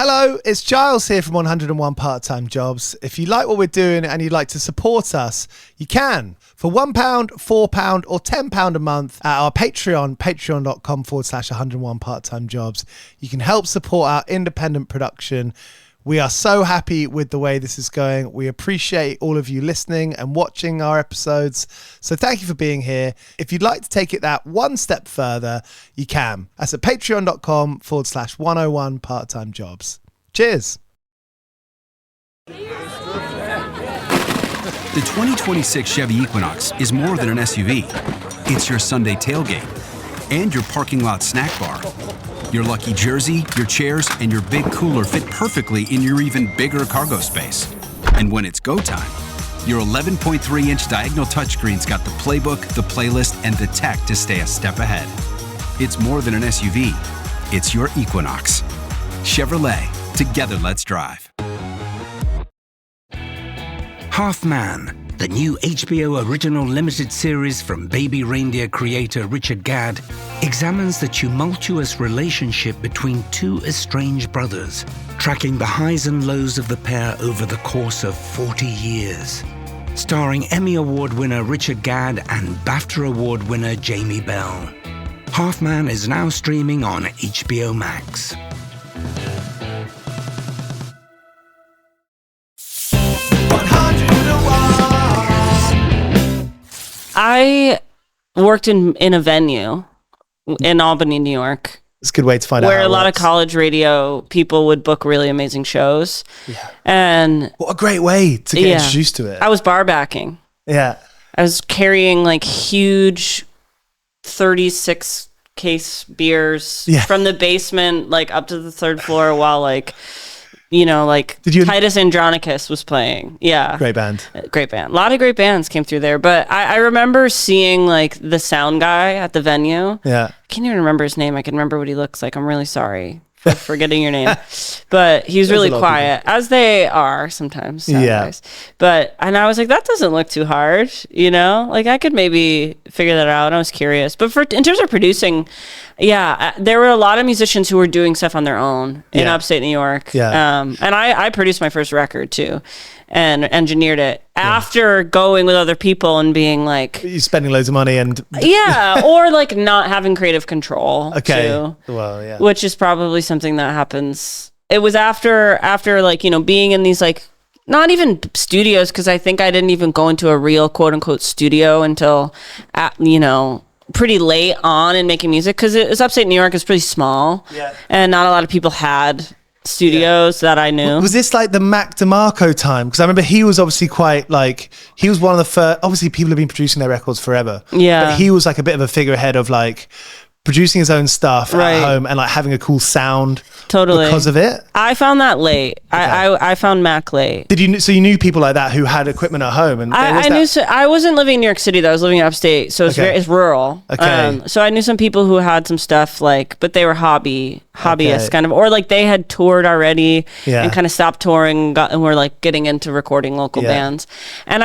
Hello, it's Giles here from 101 Part-Time Jobs. If you like what we're doing and you'd like to support us, you can. For £1, £4 or £10 a month at our Patreon, patreon.com/101 Part-Time Jobs. You can help support our independent production. We are so happy with the way this is going. We appreciate all of you listening and watching our episodes. So thank you for being here. If you'd like to take it that one step further, you can. That's at patreon.com/101 Part-Time Jobs. Cheers. The 2026 Chevy Equinox is more than an SUV. It's your Sunday tailgate and your parking lot snack bar. Your lucky jersey, your chairs, and your big cooler fit perfectly in your even bigger cargo space. And when it's go time, your 11.3-inch diagonal touchscreen's got the playbook, the playlist, and the tech to stay a step ahead. It's more than an SUV. It's your Equinox. Chevrolet. Together, let's drive. Half Man, the new HBO original limited series from Baby Reindeer creator Richard Gadd, examines the tumultuous relationship between two estranged brothers, tracking the highs and lows of the pair over the course of 40 years. Starring Emmy Award winner Richard Gadd and BAFTA Award winner Jamie Bell. Half Man is now streaming on HBO Max. I worked in a venue in Albany, New York. It's a good way to find out where how a lot works. of college radio people would book really amazing shows. Yeah. And what a great way to get introduced to it. I was bar backing. Yeah. I was carrying like huge 36 case beers from the basement like up to the third floor while like, you know, like Titus Andronicus was playing. Yeah. Great band. Great band. A lot of great bands came through there. But I remember seeing like the sound guy at the venue. Yeah. I can't even remember his name. I can remember what he looks like. I'm really sorry for forgetting your name. But he was really quiet, as they are sometimes. Guys. And I was like, that doesn't look too hard. You know, like I could maybe figure that out. I was curious. But in terms of producing, there were a lot of musicians who were doing stuff on their own in upstate New York. Yeah. And I produced my first record too and engineered it after going with other people and being like... You're spending loads of money and... or like not having creative control. Okay. Too, well, yeah. Which is probably something that happens. It was after like, you know, being in these like... Not even studios, because I think I didn't even go into a real quote unquote studio until, you know... pretty late on in making music, because it was upstate New York. It's pretty small, and not a lot of people had studios that I knew. Was this like the Mac DeMarco time? Because I remember he was obviously quite like, he was one of the first. Obviously people have been producing their records forever, but he was like a bit of a figurehead of like producing his own stuff at home and like having a cool sound because of it. I found that late. I found Mac late. So you knew people like that who had equipment at home? And I wasn't living in New York City though. I was living upstate, so it's rural. Okay. So I knew some people who had some stuff like, but they were hobbyists kind of, or like they had toured already and kind of stopped touring and were like getting into recording local bands. And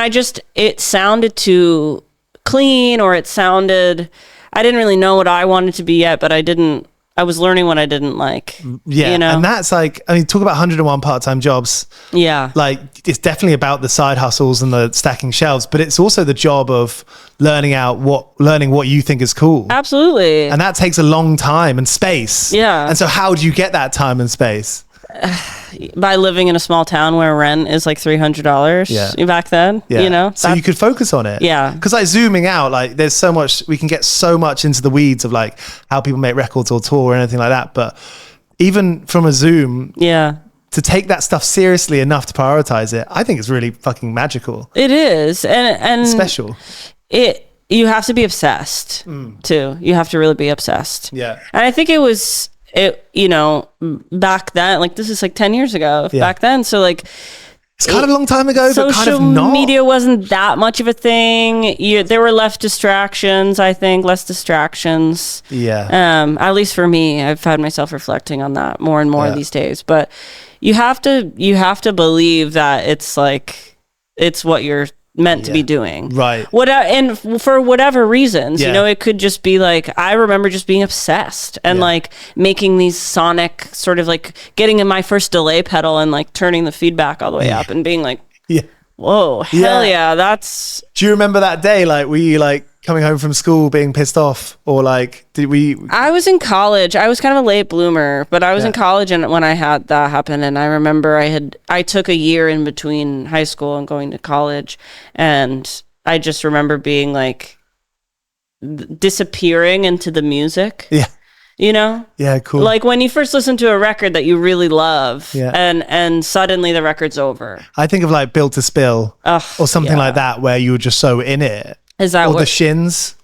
it sounded too clean, or it sounded... I didn't really know what I wanted to be yet, but I was learning what I didn't like. Yeah. You know? And that's like, I mean, talk about 101 part-time jobs. Yeah. Like it's definitely about the side hustles and the stacking shelves, but it's also the job of learning what you think is cool. Absolutely. And that takes a long time and space. Yeah. And so how do you get that time and space? By living in a small town where rent is like $300 back then, you know? So you could focus on it. Yeah. Because like zooming out, like there's so much, we can get so much into the weeds of like how people make records or tour or anything like that. But even from a Zoom, to take that stuff seriously enough to prioritize it, I think it's really fucking magical. It is. And special. You have to be obsessed too. You have to really be obsessed. Yeah. And I think you know, back then, like this is like 10 years ago back then. So like, it's kind of a long time ago, but kind of not. Social media wasn't that much of a thing. There were less distractions, I think, Yeah. At least for me, I've had myself reflecting on that more and more these days. But you have to believe that it's like, it's what you're meant to be doing. Right. And for whatever reasons, Yeah. you know, it could just be like, I remember just being obsessed and like making these sonic sort of like getting in my first delay pedal and like turning the feedback all the way up and being like, whoa, hell yeah, that's... Do you remember that day? Like, were you like coming home from school being pissed off, or like I was in college. I was kind of a late bloomer, but I was in college and when I had that happen, and I remember I took a year in between high school and going to college, and I just remember being like disappearing into the music. Yeah. You know? Yeah, cool. Like when you first listen to a record that you really love and suddenly the record's over. I think of like Built to Spill or something like that, where you were just so in it. Is that or the Shins?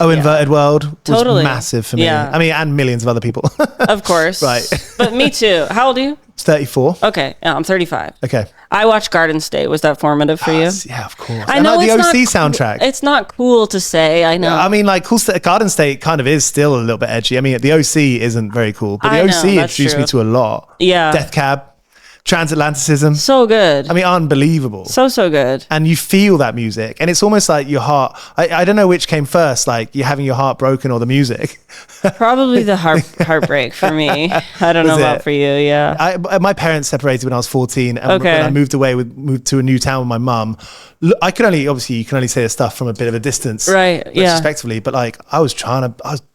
Inverted World was massive for me. Yeah. I mean, and millions of other people. Of course. Right. But me too. How old are you? 34. Okay. Yeah, I'm 35. Okay. I watched Garden State. Was that formative for you? Yeah, of course. I know and like it's the OC not soundtrack. It's not cool to say. I know. I mean, like, Garden State kind of is still a little bit edgy. I mean, the OC isn't very cool, but the OC introduced me to a lot. Yeah. Death Cab, Transatlanticism. So good. I mean, unbelievable. So good. And you feel that music, and it's almost like your heart. I don't know which came first, like you having your heart broken or the music. Probably the heartbreak for me. I don't know about for you. Yeah. My parents separated when I was 14, and when I moved to a new town with my mum. You can only say this stuff from a bit of a distance, right? Yeah. Respectively, but like I was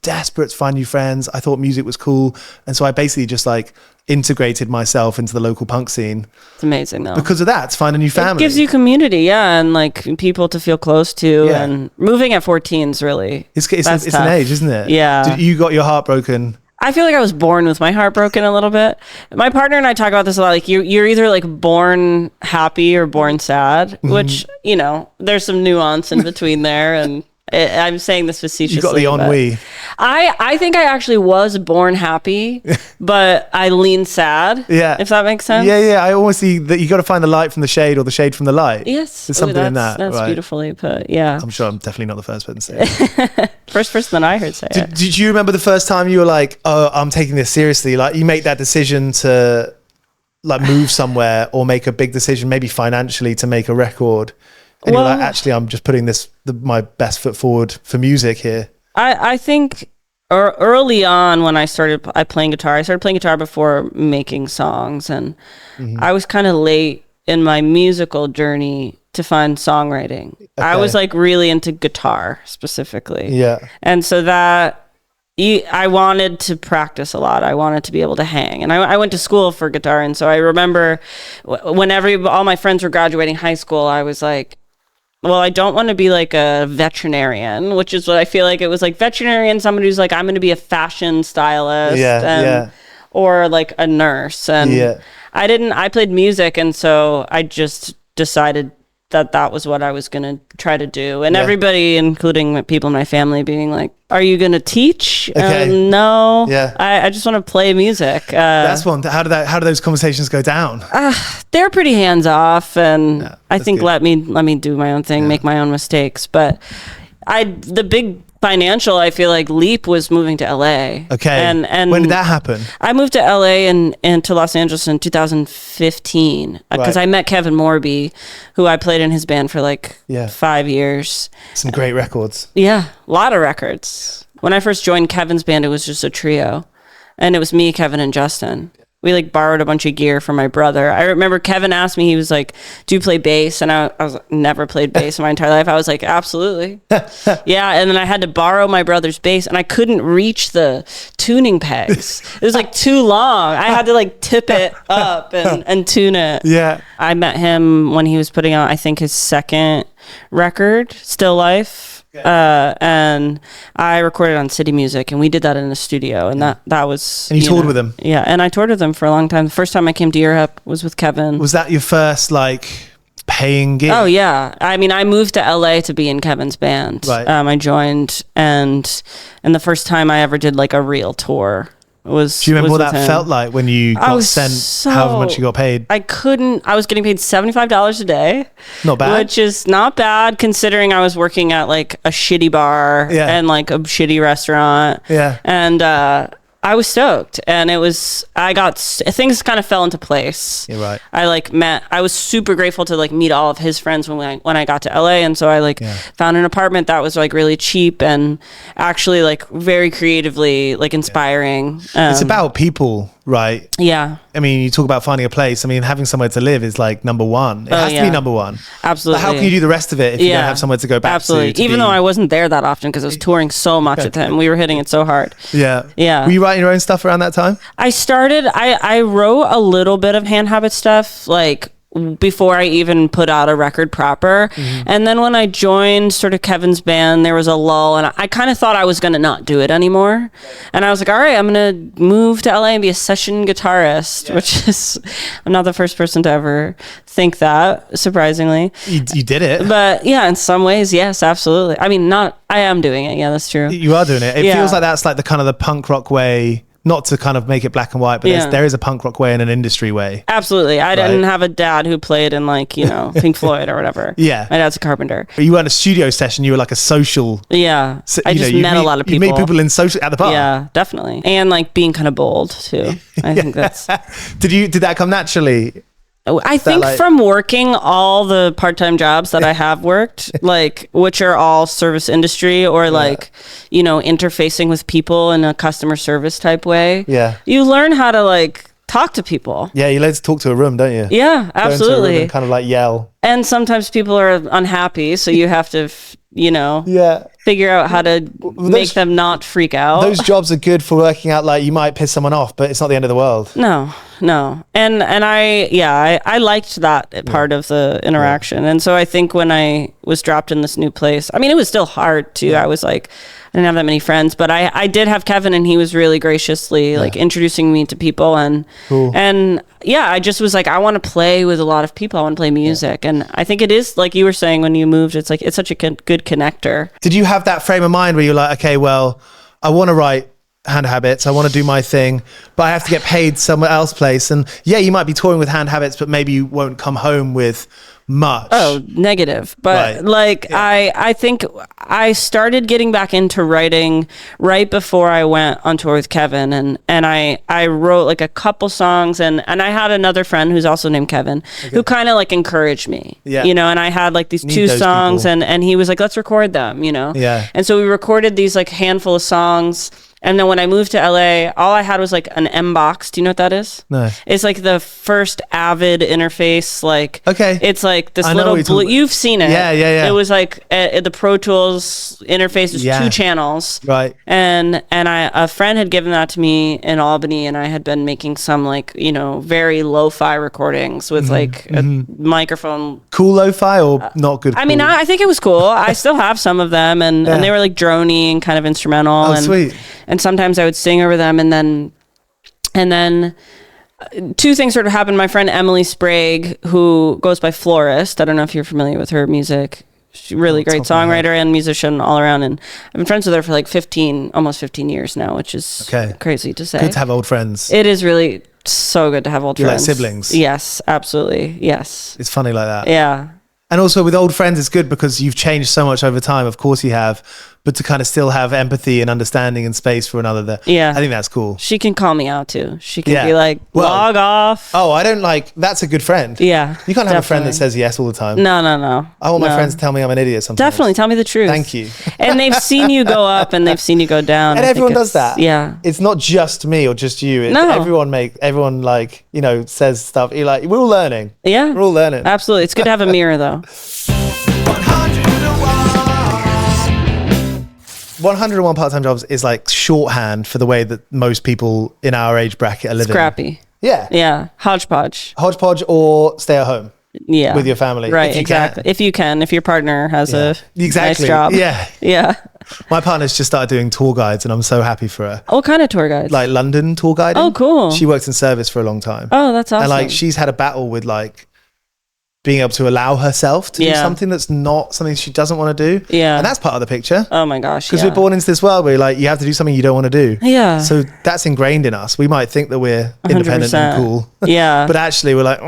desperate to find new friends. I thought music was cool, and so I basically just like integrated myself into the local punk scene. It's amazing though. Because of that, to find a new family. It gives you community, and like people to feel close to, and moving at 14 is really... It's an age, isn't it? Yeah. You got your heart broken. I feel like I was born with my heart broken a little bit. My partner and I talk about this a lot. Like you're either like born happy or born sad, which, you know, there's some nuance in between there, and... I'm saying this facetiously. You got the ennui. I think I actually was born happy, but I lean sad. Yeah. If that makes sense. Yeah. I always see that you got to find the light from the shade or the shade from the light. Yes. There's something in that. That's right? beautifully put. Yeah. I'm sure I'm definitely not the first person to say it. First person that I heard say it. Did you remember the first time you were like, oh, I'm taking this seriously? Like you make that decision to like move somewhere or make a big decision, maybe financially, to make a record. And you're like, actually, I'm just putting my best foot forward for music here. I think early on when I started playing guitar, I started playing guitar before making songs. And I was kind of late in my musical journey to find songwriting. Okay. I was like really into guitar specifically. Yeah. And so I wanted to practice a lot. I wanted to be able to hang. And I went to school for guitar. And so I remember when all my friends were graduating high school, I was like, well, I don't want to be like a veterinarian, which is what I feel like it was like. Veterinarian, somebody who's like, I'm going to be a fashion stylist or like a nurse. And I played music. And so I just decided that was what I was going to try to do. And everybody, including people in my family, being like, are you going to teach? Okay. No. Yeah. I just want to play music. That's one. How do those conversations go down? They're pretty hands off, and I think good. let me do my own thing, make my own mistakes. But the big financial, I feel like, leap was moving to LA. Okay. And when did that happen? I moved to LA and to Los Angeles in 2015 because I met Kevin Morby, who I played in his band for like 5 years. Some great records. Yeah, a lot of records. When I first joined Kevin's band, it was just a trio, and it was me, Kevin, and Justin. We like borrowed a bunch of gear from my brother. I remember Kevin asked me, he was like, do you play bass? And I was like, never played bass in my entire life. I was like, absolutely. Yeah. And then I had to borrow my brother's bass, and I couldn't reach the tuning pegs. It was like too long. I had to like tip it up and tune it. Yeah. I met him when he was putting out, I think, his second record, Still Life. And I recorded on City Music, and we did that in the studio, and that was... And you toured with him? Yeah, and I toured with him for a long time. The first time I came to Europe was with Kevin. Was that your first, like, paying gig? Oh, yeah. I mean, I moved to LA to be in Kevin's band. Right. I joined, and the first time I ever did, like, a real tour was... Do you remember what that felt like when you got sent however much you got paid? I was getting paid $75 a day. Not bad. Which is not bad considering I was working at like a shitty bar and like a shitty restaurant. Yeah. And I was stoked, and things kind of fell into place. You're right. I was super grateful to like meet all of his friends when I got to LA. And so I found an apartment that was like really cheap and actually like very creatively like inspiring. It's about people, right? Yeah. I mean, you talk about finding a place. I mean, having somewhere to live is like number one. It has to be number one. Absolutely. But how can you do the rest of it if you don't have somewhere to go back Absolutely. to? Even though I wasn't there that often because I was touring so much with him. We were hitting it so hard. Yeah. Yeah. Were you writing your own stuff around that time? I wrote a little bit of Hand Habit stuff, like before I even put out a record proper. And then when I joined sort of Kevin's band, there was a lull, and I kind of thought I was going to not do it anymore. And I was like, all right, I'm going to move to LA and be a session guitarist, which is, I'm not the first person to ever think that, surprisingly. You did it. But yeah, in some ways, yes, absolutely. I mean, I am doing it. Yeah, that's true. You are doing it. It feels like that's like the kind of the punk rock way. Not to kind of make it black and white, but there is a punk rock way and an industry way. Absolutely. I didn't have a dad who played in like, Pink Floyd or whatever. Yeah. My dad's a carpenter. But you weren't a studio session. You were like a social. Yeah. I just met a lot of people. You meet people in social at the bar. Yeah, definitely. And like being kind of bold too. I think that's. Did that come naturally? I think from working all the part-time jobs that I have worked, like, which are all service industry or interfacing with people in a customer service type way. Yeah. You learn how to like talk to people. Yeah. You learn to talk to a room, don't you? Yeah, absolutely. Go into a room and kind of like yell. And sometimes people are unhappy. So you have to, figure out how to make them not freak out. Those jobs are good for working out, like, you might piss someone off, but it's not the end of the world. No. And I liked that part of the interaction. And so I think when I was dropped in this new place, I mean, it was still hard too. I was like, I didn't have that many friends, but I did have Kevin, and he was really graciously like introducing me to people. And I just was like, I want to play with a lot of people. I want to play music. And I think it is, like you were saying, when you moved, it's like, it's such a good connector. Did you have that frame of mind where you're like, okay, well, I want to write Hand Habits, I want to do my thing, but I have to get paid somewhere else place? And you might be touring with Hand Habits, but maybe you won't come home with much. Oh, negative. But I think I started getting back into writing right before I went on tour with Kevin, and I wrote like a couple songs, and I had another friend who's also named Kevin who kind of like encouraged me, and I had like these two songs, and he was like, let's record them, and so we recorded these like handful of songs. And then when I moved to LA, all I had was like an M box. Do you know what that is? No. It's like the first Avid interface. Like, it's like this little blue. You've seen it. Yeah. It was like the Pro Tools interface was 2 channels. Right. And a friend had given that to me in Albany, and I had been making some like, very lo-fi recordings with like a microphone. Cool lo-fi or not good? I mean, I think it was cool. I still have some of them, and they were like droney and kind of instrumental. Oh, sweet. And sometimes I would sing over them, and then 2 things sort of happened. My friend Emily Sprague, who goes by Florist, I don't know if you're familiar with her music. She's a really great songwriter and musician all around, and I've been friends with her for like almost 15 years now, which is crazy to say. Good to have old friends. It is really so good to have old friends. Like siblings. Yes, absolutely. Yes. It's funny like that. Yeah. And also with old friends, it's good because you've changed so much over time. Of course you have, but to kind of still have empathy and understanding and space for another. I think that's cool. She can call me out too. She can be like, log off. Oh, I don't like, that's a good friend. Yeah. You can't have a friend that says yes all the time. No. I want my friends to tell me I'm an idiot sometimes. Definitely. Tell me the truth. Thank you. And they've seen you go up and they've seen you go down. And everyone does that. Yeah. It's not just me or just you. It's everyone like, says stuff. You're like, we're all learning. Yeah. We're all learning. Absolutely. It's good to have a mirror though. 101 part-time jobs is like shorthand for the way that most people in our age bracket are living. Scrappy. Yeah. Yeah. Hodgepodge or stay at home. Yeah. With your family. Right. Exactly. If you can, if your partner has a nice job. Yeah. Yeah. My partner's just started doing tour guides, and I'm so happy for her. What kind of tour guides? Like London tour guiding. Oh, cool. She worked in service for a long time. Oh, that's awesome. And like she's had a battle with like being able to allow herself to do something that's not something she doesn't want to do. Yeah. And that's part of the picture. Oh my gosh. Because we're born into this world where like you have to do something you don't want to do. Yeah. So that's ingrained in us. We might think that we're independent 100%. And cool. Yeah. But actually we're like,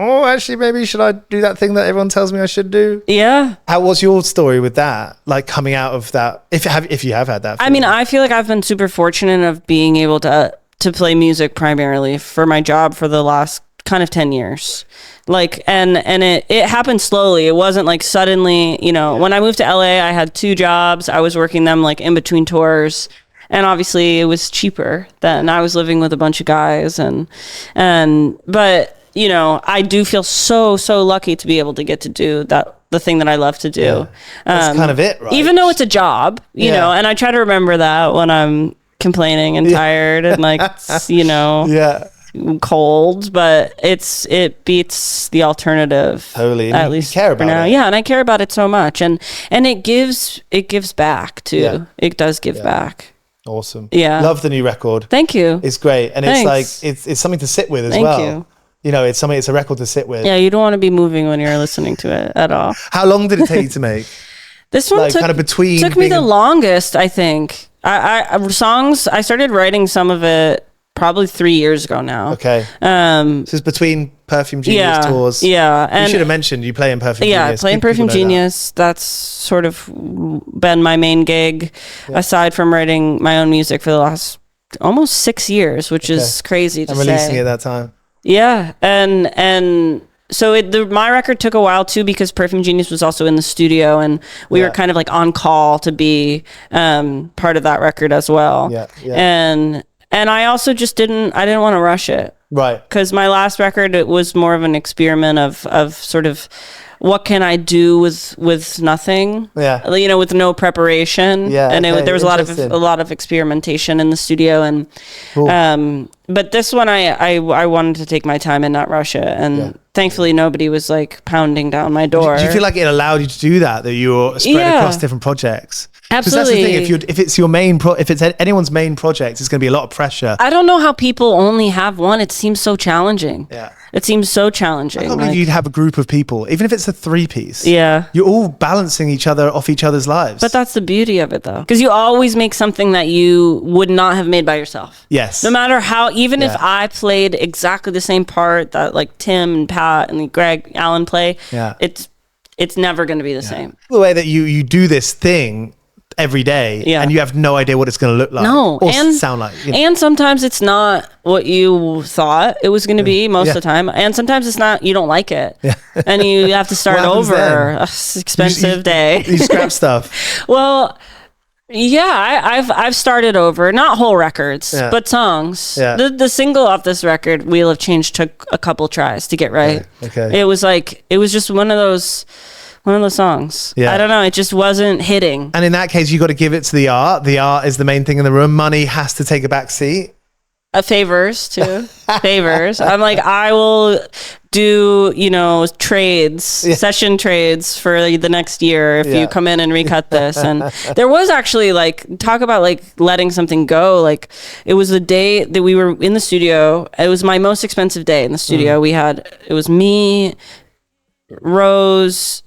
maybe should I do that thing that everyone tells me I should do? Yeah. What's your story with that? Like coming out of that, if you have had that feeling? I mean, I feel like I've been super fortunate of being able to to play music primarily for my job for the last kind of 10 years. Like, and it happened slowly. It wasn't like suddenly, you know, when I moved to LA, I had 2 jobs. I was working them like in between tours. And obviously it was cheaper than I was living with a bunch of guys. But, you know, I do feel so lucky to be able to get to do the thing that I love to do. Yeah. That's kind of it, right? Even though it's a job, you know, and I try to remember that when I'm complaining and tired and like, you know, cold, but it beats the alternative. Totally. At least you care about now. it. Yeah, and I care about it so much, and it gives back too. Yeah. It does give back. Awesome. Yeah. Love the new record. Thank you. It's great, and Thanks. it's like it's something to sit with as Thank well. you. You know, it's a record to sit with. Yeah, you don't want to be moving when you're listening to it at all. How long did it take you to make? This one like kind of between took me the longest, I think. I started writing some of it probably 3 years ago now. Okay. So it's between Perfume Genius tours. Yeah. And you should have mentioned you play in Perfume Genius. Yeah, playing Perfume Genius. That's sort of been my main gig, aside from writing my own music for the last almost 6 years, which is crazy to say. And releasing it at that time. Yeah, and so my record took a while too, because Perfume Genius was also in the studio, and we were kind of like on call to be part of that record as well. Yeah. And I also just didn't want to rush it. Right. Because my last record, it was more of an experiment of sort of what can I do with nothing? Yeah. You know, with no preparation. Yeah. And there was a lot of experimentation in the studio, and cool. But this one I wanted to take my time and not rush it, and thankfully nobody was like pounding down my door. Do you feel like it allowed you to do that you were spread across different projects? Absolutely. Because that's the thing. If it's your if it's anyone's main project, it's going to be a lot of pressure. I don't know how people only have one. It seems so challenging. Yeah. It seems so challenging. I can't believe you'd have a group of people, even if it's a 3-piece. Yeah. You're all balancing each other off each other's lives. But that's the beauty of it, though. Because you always make something that you would not have made by yourself. Yes. No matter how, even if I played exactly the same part that like Tim and Pat and Greg Allen play, it's never going to be the same. The way that you do this thing every day, and you have no idea what it's going to look like or sound like. You know? And sometimes it's not what you thought it was going to be most of the time. And sometimes it's not, you don't like it. Yeah. And you have to start over. It's an expensive day. You scrap stuff. Well, yeah, I've started over, not whole records, but songs. Yeah. The single off this record, Wheel of Change, took a couple tries to get right. Okay. It was just one of those songs. Yeah. I don't know. It just wasn't hitting. And in that case, you got to give it to the art. The art is the main thing in the room. Money has to take a back seat. Favors too. Favors. I'm like, I will do, trades, session trades for the next year if you come in and recut this. And there was actually talk about letting something go. It was the day that we were in the studio. It was my most expensive day in the studio. It was me, Rose,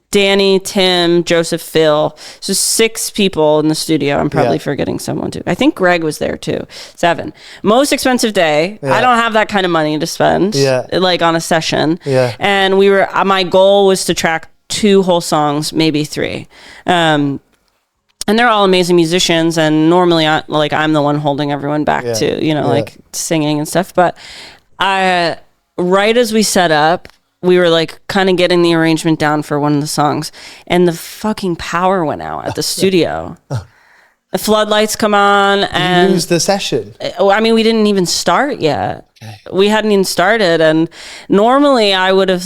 Danny, Tim, Joseph, Phil. So 6 people in the studio. I'm probably forgetting someone too. I think Greg was there too. 7. Most expensive day. Yeah. I don't have that kind of money to spend on a session. Yeah. And my goal was to track 2 whole songs, maybe 3. And they're all amazing musicians, and normally I'm the one holding everyone back too, singing and stuff. But right as we set up, we were kind of getting the arrangement down for one of the songs, and the fucking power went out at the studio. The floodlights come on, and you lose the session. I mean, we didn't even start yet. Okay. We hadn't even started, and normally I would have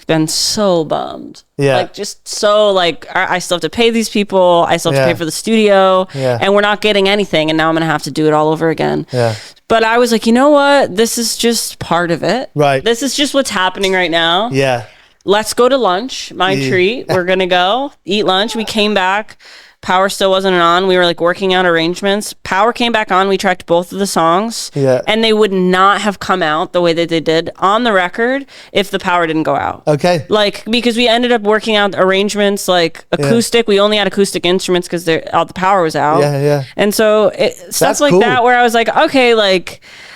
been so bummed. Yeah, just so I still have to pay these people. I still have to pay for the studio, and we're not getting anything. And now I'm gonna have to do it all over again. Yeah. But I was like, you know what? This is just part of it. Right. This is just what's happening right now. Yeah. Let's go to lunch. My treat. We're gonna go eat lunch. We came back. Power still wasn't on. We were working out arrangements. Power came back on. We tracked both of the songs. Yeah. And they would not have come out the way that they did on the record if the power didn't go out. Okay. Because we ended up working out arrangements acoustic. We only had acoustic instruments because all the power was out. Yeah, yeah. And so stuff like cool. that where I was like, okay,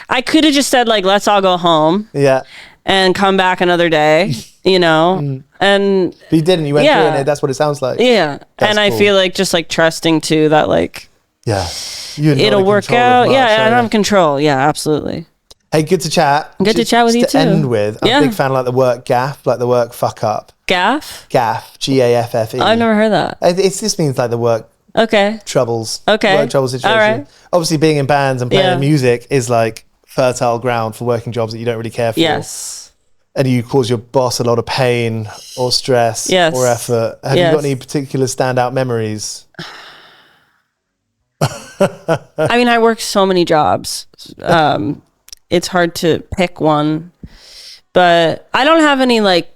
I could have just said let's all go home. Yeah. And come back another day, and but you didn't. You went through it. That's what it sounds like. Yeah, that's and I feel just trusting too that Yeah. it'll work out. Yeah, and I'm control. Yeah, absolutely. Hey, good to chat. Good to chat with you too. To end with, I'm a big fan of like the word gaff, like the work fuck up. Gaff? Gaff, G-A-F-F-E. I've never heard that. It just means like the work troubles. Okay. Work trouble situation. All right. Obviously, being in bands and playing music is like fertile ground for working jobs that you don't really care for. Yes. And you cause your boss a lot of pain or stress or effort. Have you got any particular standout memories? I mean, I work so many jobs. It's hard to pick one, but I don't have any like,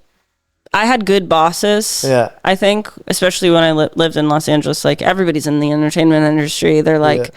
I had good bosses. Yeah. I think, especially when I lived in Los Angeles, like everybody's in the entertainment industry. They're like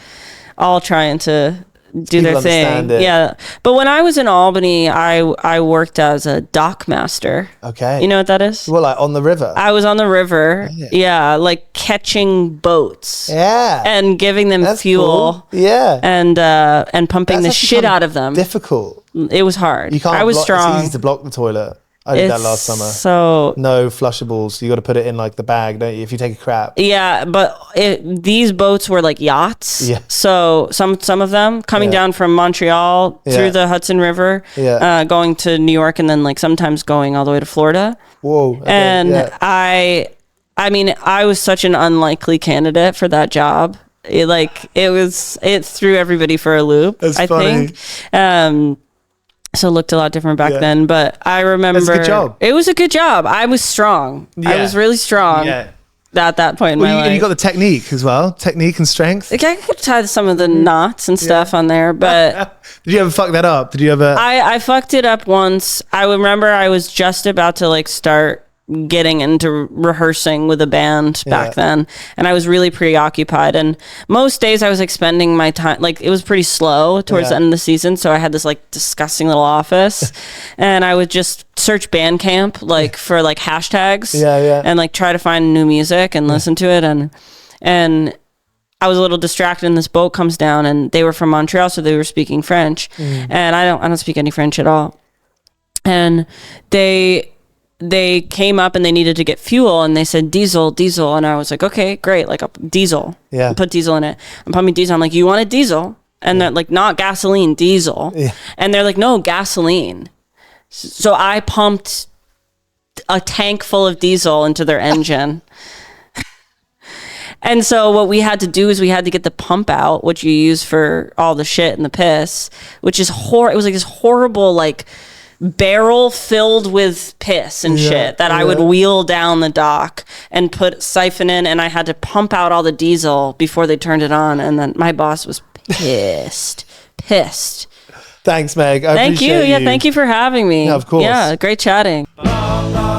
all trying to do their thing. Yeah. But when I was in Albany, I worked as a dock master. Okay. You know what that is? Well, like on the river. I was on the river. Yeah. Like catching boats. Yeah. And giving them fuel. Cool. Yeah. And pumping the shit out of them. Difficult. It was hard. I was strong. It's easy to block the toilet. I did that last summer. So no flushables. You got to put it in like the bag, don't you? If you take a crap. Yeah, but these boats were like yachts. Yeah. So some of them coming down from Montreal through the Hudson River, going to New York, and then like sometimes going all the way to Florida. Whoa. Okay, and I mean, I was such an unlikely candidate for that job. It threw everybody for a loop. That's funny. I think. So it looked a lot different back then, but I remember it was a good job. It was a good job. I was strong. I was really strong at that point in my life. And you got the technique as well, technique and strength. Like I could tie some of the knots and stuff on there, but did you ever fuck that up? Did you ever? I fucked it up once. I remember I was just about to like start getting into rehearsing with a band back then, and I was really preoccupied, and most days I was like spending my time, like it was pretty slow towards the end of the season, so I had this like disgusting little office and I would just search Bandcamp like for like hashtags and like try to find new music and listen to it, and I was a little distracted, and this boat comes down, and they were from Montreal, so they were speaking French, and I don't speak any French at all, and they came up and they needed to get fuel, and they said diesel, and I was like, okay, great, like diesel. Yeah. Put diesel in it. I'm pumping diesel. I'm like, you want a diesel? And they're like, not gasoline, diesel. Yeah. And they're like, no, gasoline. So I pumped a tank full of diesel into their engine. And so what we had to do is we had to get the pump out, which you use for all the shit and the piss, which is it was like this horrible, like, barrel filled with piss and shit that I would wheel down the dock and siphon in, and I had to pump out all the diesel before they turned it on, and then my boss was pissed. Thanks, Meg. Thank you. Yeah, thank you for having me. Yeah, of course. Yeah, great chatting.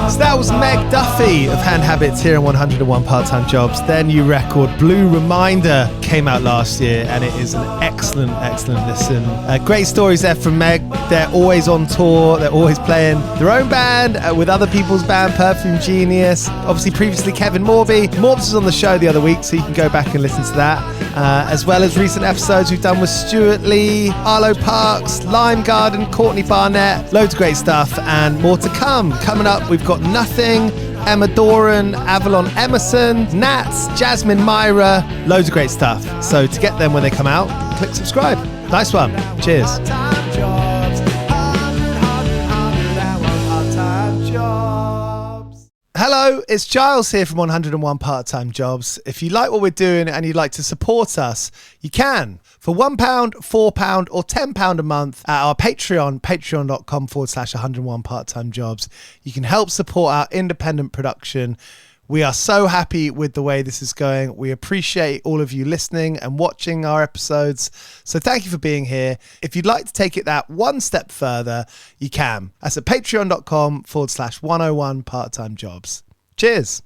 So that was Meg Duffy of Hand Habits here on 101 Part-Time Jobs. Their new record, Blue Reminder, came out last year, and it is an excellent listen. Great stories there from Meg. They're always on tour. They're always playing their own band with other people's band, Perfume Genius. Obviously, previously Kevin Morby. Morbs was on the show the other week, so you can go back and listen to that. As well as recent episodes we've done with Stuart Lee, Arlo Parks, Lime Garden, Courtney Barnett. Loads of great stuff, and more to come. Coming up, we've got Nothing, Emma Doran, Avalon Emerson, Nats, Jasmine Myra, loads of great stuff. So to get them when they come out, click subscribe. Nice one. Cheers. Hello, it's Giles here from 101 Part-Time Jobs. If you like what we're doing and you'd like to support us, you can. For £1, £4 or £10 a month at our Patreon, patreon.com/101 Part-Time Jobs. You can help support our independent production. We are so happy with the way this is going. We appreciate all of you listening and watching our episodes. So thank you for being here. If you'd like to take it that one step further, you can. That's at patreon.com/101 Part-Time Jobs. Cheers.